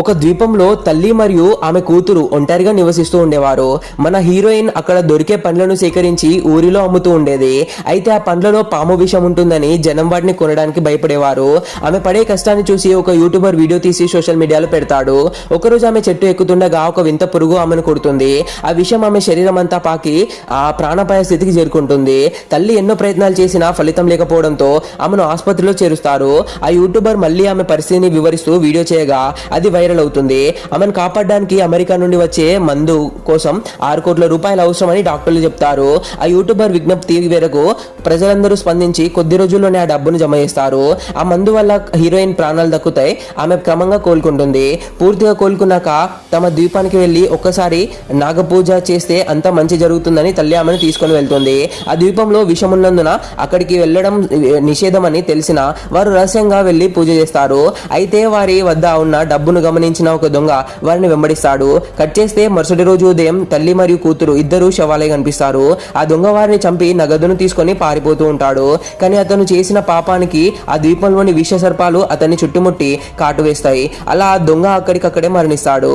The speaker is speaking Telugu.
ఒక ద్వీపంలో తల్లి మరియు ఆమె కూతురు ఒంటరిగా నివసిస్తూ ఉండేవారు. మన హీరోయిన్ అక్కడ దొరికే పండ్లను సేకరించి ఊరిలో అమ్ముతూ ఉండేది. అయితే ఆ పండ్లలో పాము విషం ఉంటుందని జనం వాటిని కొనడానికి భయపడేవారు. ఆమె పడే కష్టాన్ని చూసి ఒక యూట్యూబర్ వీడియో తీసి సోషల్ మీడియాలో పెడతాడు. ఒకరోజు ఆమె చెట్టు ఎక్కుతుండగా ఒక వింత పురుగు ఆమెను కొడుతుంది. ఆ విషయం ఆమె శరీరం అంతా పాకి ఆ ప్రాణాపాయ స్థితికి చేరుకుంటుంది. తల్లి ఎన్నో ప్రయత్నాలు చేసినా ఫలితం లేకపోవడంతో ఆమెను ఆసుపత్రిలో చేరుస్తారు. ఆ యూట్యూబర్ మళ్ళీ ఆమె పరిస్థితిని వివరిస్తూ వీడియో చేయగా అది వైరల్ అవుతుంది. ఆమెను కాపాడడానికి అమెరికా నుండి వచ్చే మందు కోసం 6 కోట్ల రూపాయలు అవసరమని డాక్టర్లు చెప్తారు. ఆ యూట్యూబర్ విజ్ఞప్తి మేరకు ప్రజలందరూ స్పందించి కొద్ది రోజుల్లోనే ఆ డబ్బును జమ చేస్తారు. ఆ మందు వల్ల హీరోయిన్ ప్రాణాలు దక్కుతాయి. ఆమె క్రమంగా కోలుకుంటుంది. పూర్తిగా కోలుకున్నాక తమ ద్వీపానికి వెళ్లి ఒక్కసారి నాగపూజ చేస్తే అంత మంచి జరుగుతుందని తల్లి ఆమెను తీసుకొని వెళ్తుంది. ఆ ద్వీపంలో విషం ఉన్నందున అక్కడికి వెళ్లడం నిషేధమని తెలిసిన వారు రహస్యంగా వెళ్లి పూజ చేస్తారు. అయితే వారి వద్ద ఉన్న డబ్బును గమనించిన ఒక దొంగ వారిని వెంబడిస్తాడు. కట్ చేస్తే మరుసటి రోజు ఉదయం తల్లి మరియు కూతురు ఇద్దరు శవాలే కనిపిస్తారు. ఆ దొంగ వారిని చంపి నగదును తీసుకొని పారిపోతూ ఉంటాడు. కానీ అతను చేసిన పాపానికి ఆ ద్వీపంలోని విష సర్పాలు అతన్ని చుట్టుముట్టి కాటు వేస్తాయి. అలా ఆ దొంగ అక్కడికక్కడే మరణిస్తాడు.